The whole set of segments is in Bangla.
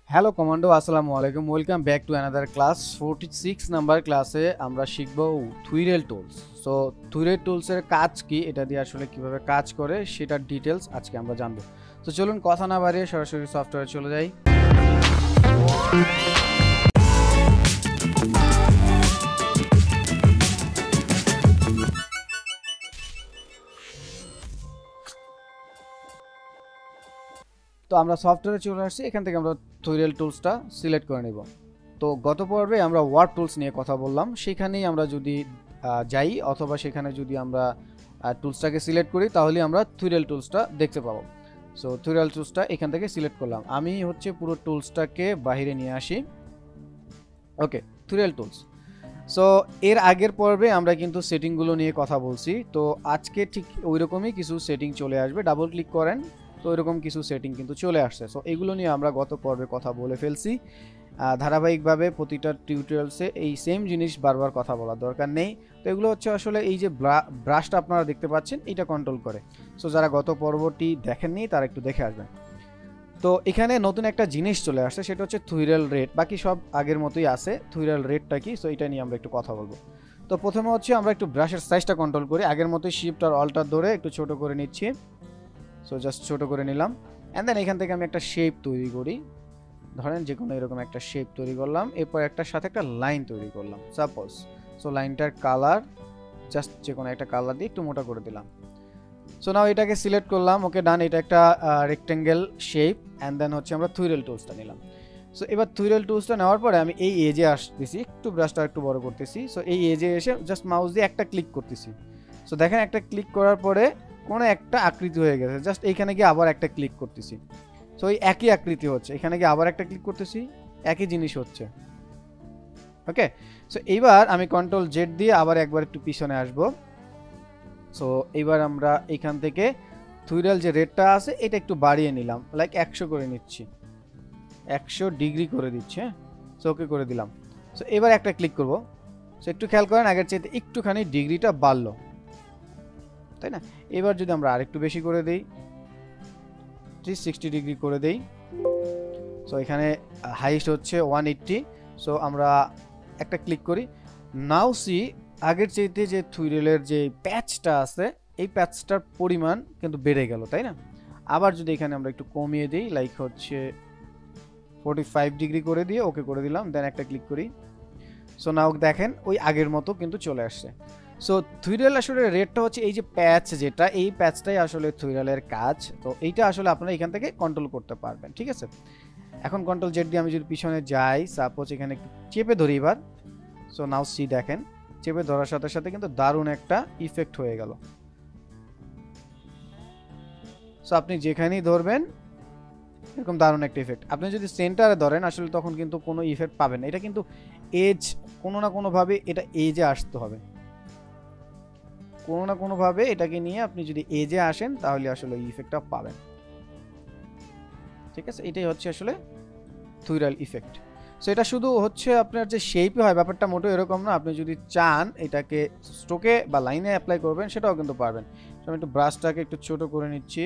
হ্যালো কমান্ডো, আসসালামু আলাইকুম। Welcome back to another class. 46 number ক্লাসে আমরা শিখব থুইরেল টুলস। সো থুইরেল টুলসের কাজ কি, এটা দিয়ে আসলে কিভাবে কাজ করে সেটার ডিটেলস আজকে আমরা জানবো। তো চলুন কথা না বাড়িয়ে সরাসরি সফটওয়্যারে চলে যাই। তো আমরা সফটওয়্যারে চলে আসছি, এখান থেকে আমরা থুইরেল টুলসটা সিলেক্ট করে নেব। তো গত পর্বে আমরা ওয়ার্ড টুলস নিয়ে কথা বললাম, সেখানেই আমরা যদি যাই অথবা সেখানে যদি আমরা টুলসটাকে সিলেক্ট করি তাহলে আমরা থুইরেল টুলসটা দেখতে পাবো। সো থুইরেল টুলসটা এখান থেকে সিলেক্ট করলাম। আমি হচ্ছে পুরো টুলসটাকে বাইরে নিয়ে আসি। ওকে, থুইরেল টুলস। সো এর আগের পর্বে আমরা কিন্তু সেটিংগুলো নিয়ে কথা বলছি, তো আজকে ঠিক ওই রকমই কিছু সেটিং চলে আসবে। ডাবল ক্লিক করেন তো এরকম কিছু সেটিং কিন্তু চলে আসছে। সো এগুলো নিয়ে আমরা গত পর্বে কথা বলে ফেলছি। ধারাবাহিকভাবে প্রতিটা টিউটোরিয়ালসে এই সেম জিনিস বারবার কথা বলার দরকার নেই। তো এগুলো হচ্ছে আসলে এই যে ব্রাশটা আপনারা দেখতে পাচ্ছেন, এটা কন্ট্রোল করে। সো যারা গত পর্বটি দেখেননি তারা একটু দেখে আসবেন। তো এখানে নতুন একটা জিনিস চলে আসছে, সেটা হচ্ছে থুইরেল রেট। বাকি সব আগের মতোই আছে। থুইরেল রেটটা কি, সো এটা নিয়ে আমরা একটু কথা বলবো। তো প্রথমে হচ্ছে আমরা একটু ব্রাশের সাইজটা কন্ট্রোল করি। আগের মতোই শিফট আর অল্টার ধরে একটু ছোট করে নিচ্ছি। সো জাস্ট ছোট করে নিলাম। অ্যান্ড দেন এখান থেকে আমি একটা শেপ তৈরি করি। ধরেন যে কোনো এরকম একটা শেপ তৈরি করলাম, এরপর একটার সাথে একটা লাইন তৈরি করলাম সাপোজ। সো লাইনটার কালার জাস্ট যে কোনো একটা কালার দিয়ে একটু মোটা করে দিলাম। সো নাও এটাকে সিলেক্ট করলাম। ওকে, ডান। এটা একটা রেক্টেঙ্গেল শেপ। অ্যান্ড দেন হচ্ছে আমরা থুইরেল টুলসটা নিলাম। সো এবার থুইরেল টুলসটা নেওয়ার পরে আমি এই এজে আসতেছি, একটু ব্রাশটা একটু বড় করতেছি। সো এই এজে এসে জাস্ট মাউস দিয়ে একটা ক্লিক করতেছি। সো দেখেন একটা ক্লিক করার পরে কোনো একটা আকৃতি হয়ে গেছে। জাস্ট এইখানে গিয়ে আবার একটা ক্লিক করতেছি। সো এই একই আকৃতি হচ্ছে, এখানে গিয়ে আবার একটা ক্লিক করতেছি, একই জিনিস হচ্ছে। ওকে, সো এইবার আমি কন্ট্রোল জেড দিয়ে আবার একবার একটু পিছনে আসবো। সো এইবার আমরা এখান থেকে থুইরেল যে রেটটা আছে এটা একটু বাড়িয়ে নিলাম, লাইক 100 করে নিচ্ছি, 100 ডিগ্রি করে দিচ্ছি। হ্যাঁ, সো ওকে করে দিলাম। সো এবার একটা ক্লিক করব। সো একটু খেয়াল করেন, আগের চাইতে একটুখানি ডিগ্রিটা বাড়লো, তাই না? এবার যদি আমরা আরেকটু বেশি করে দেই, 360 ডিগ্রি করে দেই। সো এখানে হাইস্ট হচ্ছে 180। সো আমরা একটা ক্লিক করি। নাও সি, আগের চাইতে যে থুইরেলের যে প্যাচটা আছে এই প্যাচটার পরিমাণ কিন্তু বেড়ে গেল, তাই না? আবার যদি এখানে আমরা একটু কমিয়ে দিই, লাইক হচ্ছে 45 ডিগ্রি করে দিয়ে ওকে করে দিলাম, দেন একটা ক্লিক করি। সো নাও দেখেন ওই আগের মতো কিন্তু চলে আসছে। সো থুইরেল আসলে রেটটা হচ্ছে এই যে প্যাচ, যেটা এই প্যাচটাই আসলে থুইরেলের কাজ। তো এইটা আসলে আপনারা এখান থেকে কন্ট্রোল করতে পারবেন, ঠিক আছে? এখন কন্ট্রোল জেড দিয়ে আমি যদি পিছনে যাই, সাপোজ এখানে একটু চেপে ধরি এবার। সো নাও সি, দেখেন চেপে ধরার সাথে সাথে কিন্তু দারুণ একটা ইফেক্ট হয়ে গেল। সো আপনি যেখানেই ধরবেন এরকম দারুণ একটা ইফেক্ট। আপনি যদি সেন্টারে ধরেন আসলে তখন কিন্তু কোনো ইফেক্ট পাবেন না। এটা কিন্তু এজ, কোনো না কোনোভাবে এটা এজে আসতে হবে, কোনো না কোনোভাবে এটাকে নিয়ে আপনি যদি এজে আসেন তাহলে আসলে এই ইফেক্টটা পাবেন, ঠিক আছে? এটাই হচ্ছে আসলে থুইরেল ইফেক্ট। সো এটা শুধু হচ্ছে আপনার যে শেপে হয়, ব্যাপারটা মোটেও এরকম না। আপনি যদি চান এটাকে স্ট্রোকে বা লাইনে অ্যাপ্লাই করবেন সেটাও কিন্তু পারবেন। আমি একটু ব্রাশটাকে একটু ছোট করে নিচ্ছি,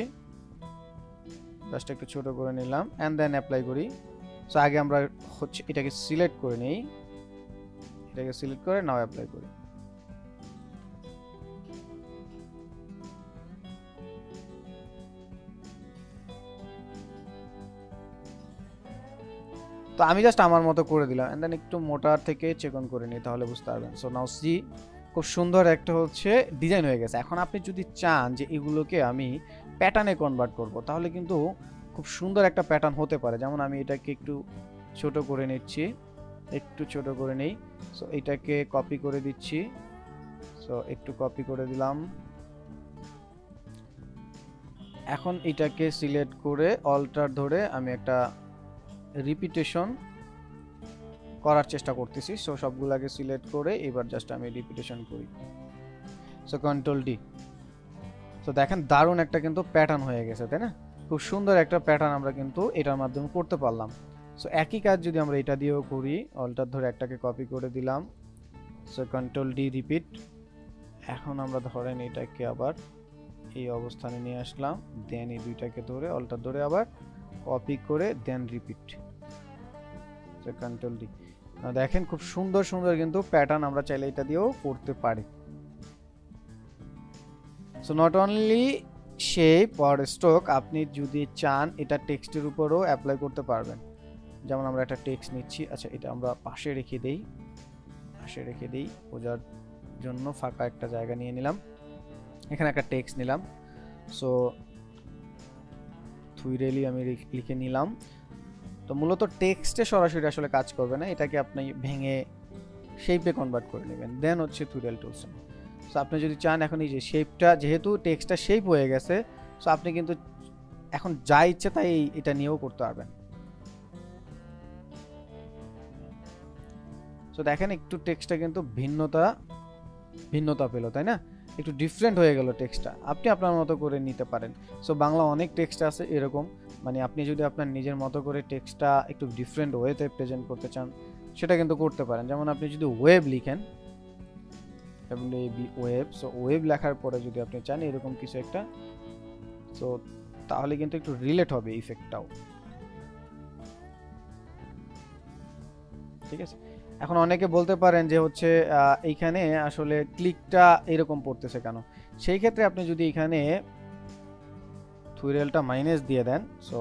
ব্রাশটা একটু ছোট করে নিলাম, অ্যান্ড দেন অ্যাপ্লাই করি। সো আগে আমরা হচ্ছে এটাকে সিলেক্ট করে নেই, এটাকে সিলেক্ট করে নাও অ্যাপ্লাই করি। তো আমি জাস্ট আমার মতো করে দিলাম, এন্ড দেন একটু মোটার থেকে চেক অন করে নিই, তাহলে বুঝতে পারবেন। সো নাও সি, খুব সুন্দর একটা হচ্ছে ডিজাইন হয়ে গেছে। এখন আপনি যদি চান যে এগুলোকে আমি প্যাটার্নে কনভার্ট করব, তাহলে কিন্তু খুব সুন্দর একটা প্যাটার্ন হতে পারে। যেমন আমি এটাকে একটু ছোট করে নিচ্ছি, একটু ছোট করে নেই। সো এটাকে কপি করে দিচ্ছি। সো একটু কপি করে দিলাম। এখন এটাকে সিলেক্ট করে অল্টার ধরে আমি একটা রিপিটেশন করার চেষ্টা করতেছি। সো সবগুলোকে সিলেক্ট করে এবার জাস্ট আমি রিপিটেশন করি। So control D. সো দেখেন দারুণ একটা কিন্তু প্যাটার্ন হয়ে গেছে, তাই না? খুব সুন্দর একটা প্যাটার্ন আমরা কিন্তু এটার মাধ্যমে করতে পারলাম। সো একই কাজ যদি আমরা এটা দিয়েও করি, অল্টার ধরে একটাকে কপি করে দিলাম। So control D, repeat. এখন আমরা ধরেন এটাকে আবার এই অবস্থানে নিয়ে আসলাম, দেন এই দুইটাকে ধরে অল্টার ধরে আবার কপি করে দেন রিপিট। Control D. দেখেন খুব সুন্দর সুন্দর কিন্তু প্যাটার্ন আমরা চাইলে এটা দিয়েও করতে পারি। So not only shape or stroke, আপনি যদি চান এটা টেক্সটের উপরও অ্যাপ্লাই করতে পারবেন। যেমন আমরা একটা টেক্সট নিচ্ছি, আচ্ছা এটা আমরা পাশে রেখে দেই বোঝার জন্য ফাঁকা একটা জায়গা নিয়ে নিলাম, এখানে একটা টেক্সট নিলাম। সো থুইরেলি আমি লিখে নিলাম। তো মূলত টেক্সটে সরাসরি আসলে কাজ করবে না, এটাকে আপনি ভেঙে শেপে কনভার্ট করে নেবেন, দেন হচ্ছে থুইরেল টুলস। সো আপনি যদি চান এখন এই যে শেপটা, যেহেতু টেক্সটটা শেপ হয়ে গেছে, সো আপনি কিন্তু এখন যা ইচ্ছে তাই এটা নিয়েও করতে পারবেন। সো দেখেন একটু টেক্সটটা কিন্তু ভিন্নতা পেল, তাই না? একটু ডিফারেন্ট হয়ে গেল টেক্সটটা, আপনি আপনার মতো করে নিতে পারেন। সো বাংলা অনেক টেক্সট আছে এরকম, মানে আপনি যদি আপনার নিজের মতো করে টেক্সটটা একটু ডিফারেন্ট ওয়েতে প্রেজেন্ট করতে চান সেটা কিন্তু করতে পারেন। যেমন আপনি যদি ওয়েব লিখেন, ওয়েব, সো ওয়েব লেখার পরে যদি আপনি চান এরকম কিছু একটা, সো তাহলে কিন্তু একটু রিলেট হবে ইফেক্টটাও, ঠিক আছে? এখন অনেকে বলতে পারেন যে হচ্ছে এইখানে আসলে ক্লিকটা এরকম পড়তেছে কেন? সেই ক্ষেত্রে আপনি যদি এখানে থুইরেলটা মাইনাস দিয়ে দেন, সো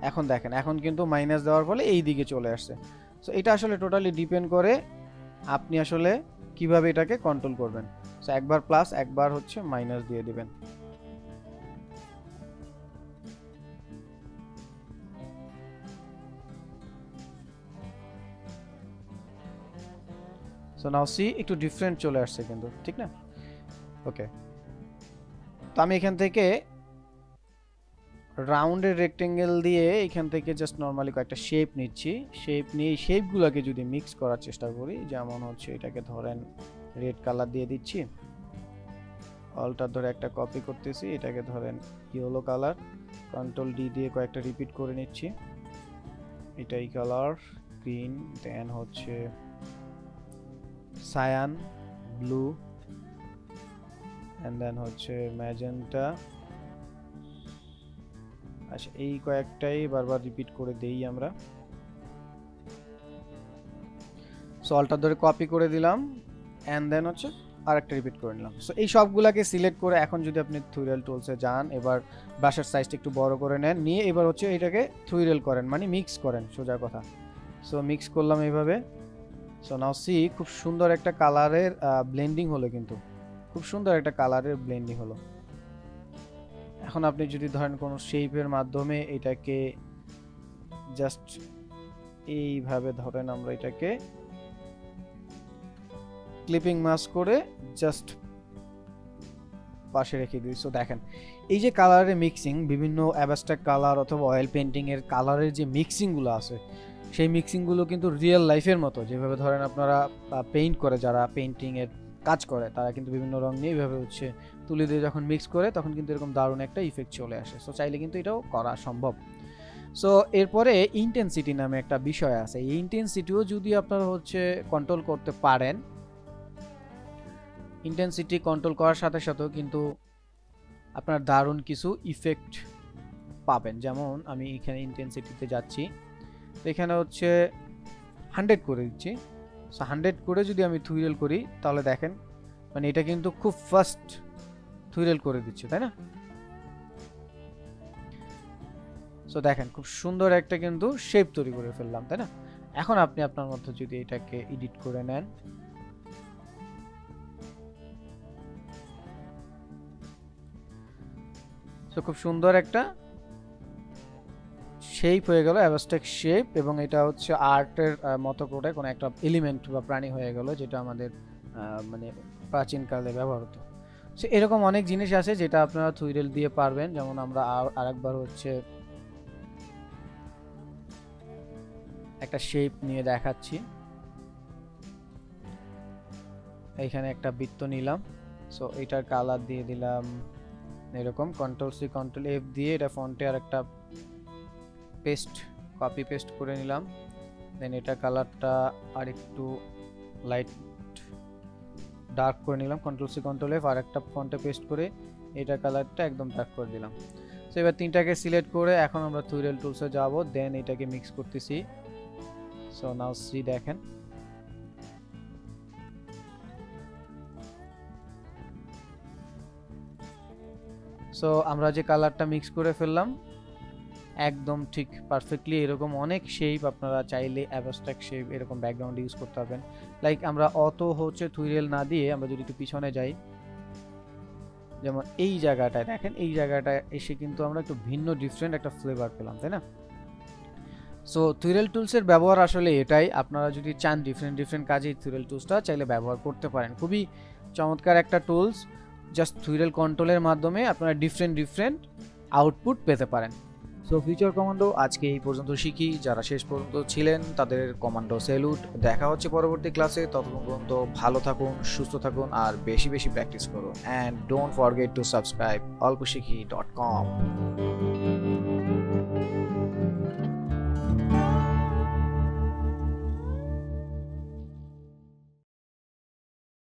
এখন দেখেন এখন কিন্তু মাইনাস দেওয়ার ফলে এই দিকে চলে আসছে। সো এটা আসলে টোটালি ডিপেন্ড করে আপনি আসলে কিভাবে এটাকে কন্ট্রোল করবেন। সো একবার প্লাস একবার হচ্ছে মাইনাস দিয়ে দিবেন। সো নাও সি একটু ডিফারেন্ট চলে আসছে কিন্তু, ঠিক না? ওকে, তো আমি এখান থেকে রাউন্ডের রেক্টেঙ্গেল দিয়ে এখান থেকে জাস্ট নরমালি কয়েকটা শেপ নিচ্ছি, শেপ নিয়ে এই শেপগুলোকে যদি মিক্স করার চেষ্টা করি, যেমন হচ্ছে এটাকে ধরেন রেড কালার দিয়ে দিচ্ছি, অলটা ধরে একটা কপি করতেছি, এটাকে ধরেন ইয়েলো কালার, কন্ট্রোল ডি দিয়ে কয়েকটা রিপিট করে নিচ্ছি, এটাই কালার গ্রিন, দেন হচ্ছে সায়ান ব্লু, এন্ড দেন হচ্ছে ম্যাজেন্টা। আচ্ছা এই কয়েকটাই বারবার রিপিট করে দেই আমরা। সো অলটা ধরে কপি করে দিলাম, এন্ড দেন হচ্ছে আরেকটা রিপিট করে নিলাম। সো এই সবগুলাকে সিলেক্ট করে এখন যদি আপনি থুইরেল টুলসে যান, এবার ব্রাশের সাইজটা একটু বড় করে নেন, নিয়ে এবার হচ্ছে এটাকে থুইরেল করেন, মানে মিক্স করেন সোজা কথা। সো মিক্স করলাম এইভাবে। সো নাও সি খুব সুন্দর একটা কালারের ব্লেন্ডিং হলো, কিন্তু খুব সুন্দর একটা কালারের ব্লেন্ডিং হলো। এখন আপনি যদি ধরেন কোনো শেপের মাধ্যমে এটাকে জাস্ট এইভাবে ধরেন, আমরা এটাকে ক্লিপিং মাস্ক করে জাস্ট পাশে রেখে দিই। সো দেখেন এই যে কালারের মিক্সিং, বিভিন্ন অ্যাবস্ট্রাক্ট কালার অথবা অয়েল পেন্টিং এর কালারের যে মিক্সিংগুলো আছে, সেই মিক্সিংগুলো কিন্তু রিয়েল লাইফের মতো, যেভাবে ধরেন আপনারা পেইন্ট করে, যারা পেইন্টিং এর কাজ করে তারা কিন্তু বিভিন্ন রং নিয়ে এইভাবে হচ্ছে তুলি দিয়ে যখন মিক্স করে তখন কিন্তু এরকম দারুণ একটা ইফেক্ট চলে আসে। সো চাইলে কিন্তু এটাও করা সম্ভব। সো এরপরে ইন্টেন্সিটি নামে একটা বিষয় আছে, এই ইন্টেন্সিটিও যদি আপনারা হচ্ছে কন্ট্রোল করতে পারেন, ইন্টেন্সিটি কন্ট্রোল করার সাথে সাথেও কিন্তু আপনার দারুণ কিছু ইফেক্ট পাবেন। যেমন আমি এখানে ইন্টেন্সিটিতে যাচ্ছি, তো এখানে হচ্ছে 100 করে দিচ্ছি। সো 100 করে যদি আমি থুইরেল করি তাহলে দেখেন মানে এটা কিন্তু খুব ফাস্ট থুইরেল করে দিচ্ছে, তাই না? সো দেখেন খুব সুন্দর একটা কিন্তু শেপ তৈরি করে ফেললাম, তাই না? এখন আপনি আপনার মধ্যে যদি এটাকে এডিট করে নেন, সো খুব সুন্দর একটা শেপ হয়ে গেল, অ্যাবস্ট্রাক্ট শেপ, এবং এটা হচ্ছে আর্টের মতো করে কোনো একটা এলিমেন্ট বা প্রাণী হয়ে গেল, যেটা আমাদের মানে প্রাচীনকালে ব্যবহার হতো। সো এরকম অনেক জিনিস আছে যেটা আপনারা থুইরেল দিয়ে পারবেন। যেমন আমরা আরেকবার হচ্ছে একটা শেপ নিয়ে দেখাচ্ছি, এইখানে একটা বৃত্ত নিলাম, সো এটার কালার দিয়ে দিলাম এরকম, কন্ট্রোল সি কন্ট্রোল এফ দিয়ে এটা ফন্টে আর একটা কপি পেস্ট করে নিলাম, দেন এটা কালারটা আর একটু লাইট ডার্ক করে নিলাম, control C control F R একটা ফন্টে পেস্ট করে এটা কালারটা একদম ডার্ক করে দিলাম। সো এবার তিনটাকে সিলেক্ট করে এখন আমরা টুইরল টুলসে যাব, দেন এটাকে মিক্স করতেছি। সো নাও সি দেখেন সো আমরা যে কালারটা মিক্স করে ফেললাম একদম ঠিক পারফেক্টলি এরকম অনেক শেপ আপনারা চাইলে অ্যাবস্ট্রাক্ট শেপ এরকম ব্যাকগ্রাউন্ড ইউজ করতে পারবেন। লাইক আমরা অত হচ্ছে টুইরল না দিয়ে আমরা যদি একটু পিছনে যাই, যেমন এই জায়গাটায় দেখেন, এই জায়গাটায় এসে কিন্তু আমরা একটু ভিন্ন ডিফারেন্ট একটা ফ্লেভার পেলাম, তাই না? সো টুইরল টুলসের ব্যবহার আসলে এটাই, আপনারা যদি চান ডিফারেন্ট কাজে টুইরল টুলসটা চাইলে ব্যবহার করতে পারেন। খুবই চমৎকার একটা টুলস, জাস্ট টুইরল কন্ট্রোলের মাধ্যমে আপনারা ডিফারেন্ট আউটপুট পেতে পারেন। সো ফিউচার কমান্ডো আজকে এই পর্যন্ত শিখি। যারা শেষ পর্যন্ত ছিলেন তাদের কমান্ডো স্যালুট। দেখা হচ্ছে পরবর্তী ক্লাসে, ততক্ষণ পর্যন্ত ভালো থাকুন, সুস্থ থাকুন আর বেশি প্র্যাকটিস করুন। And don't forget to subscribe olposhikhi.com।